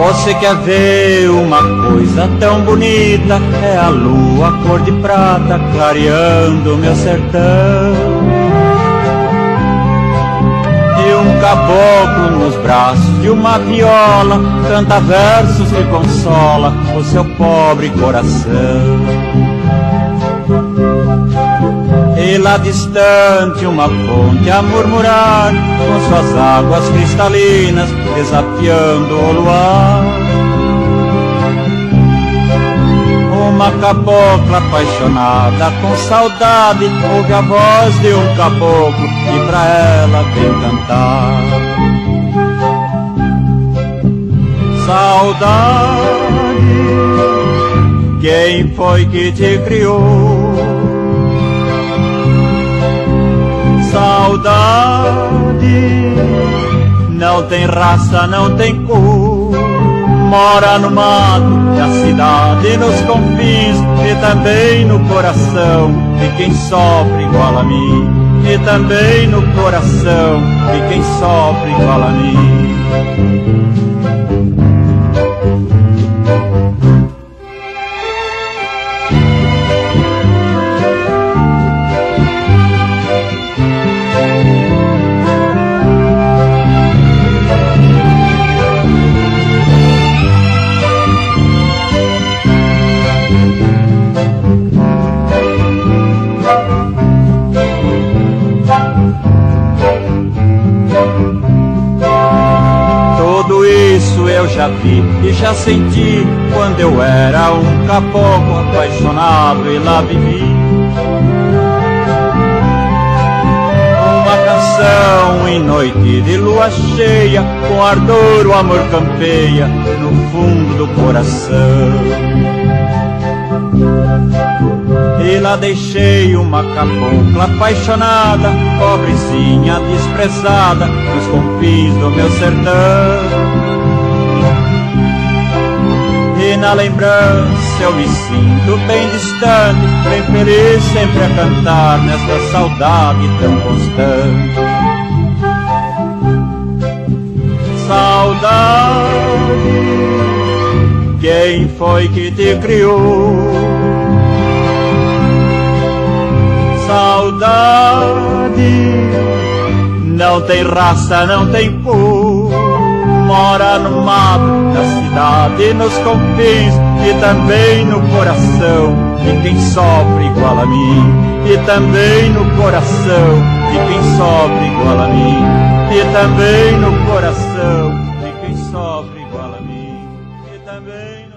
Você quer ver uma coisa tão bonita? É a lua cor de prata clareando meu sertão. E um caboclo nos braços de uma viola canta versos que consola o seu pobre coração. E lá distante uma fonte a murmurar com suas águas cristalinas desafiando o luar. Uma cabocla apaixonada com saudade ouve a voz de um caboclo e pra ela vem cantar. Saudade, quem foi que te criou? Saudade, não tem raça, não tem cor. Mora no mato, na cidade, nos confins e também no coração de quem sofre igual a mim. E também no coração de quem sofre igual a mim. Eu já vi e já senti quando eu era um caboclo apaixonado e lá vivi. Uma canção em noite de lua cheia, com ardor o amor campeia no fundo do coração. E lá deixei uma cabocla apaixonada, pobrezinha desprezada, nos confins do meu sertão. E na lembrança eu me sinto bem distante, bem feliz sempre a cantar nesta saudade tão constante. Saudade, quem foi que te criou? Saudade, não tem raça, não tem cor. Mora no mato, na cidade, nos confins e também no coração de quem sofre igual a mim. E também no coração de quem sofre igual a mim. E também no coração de quem sofre igual a mim. E também no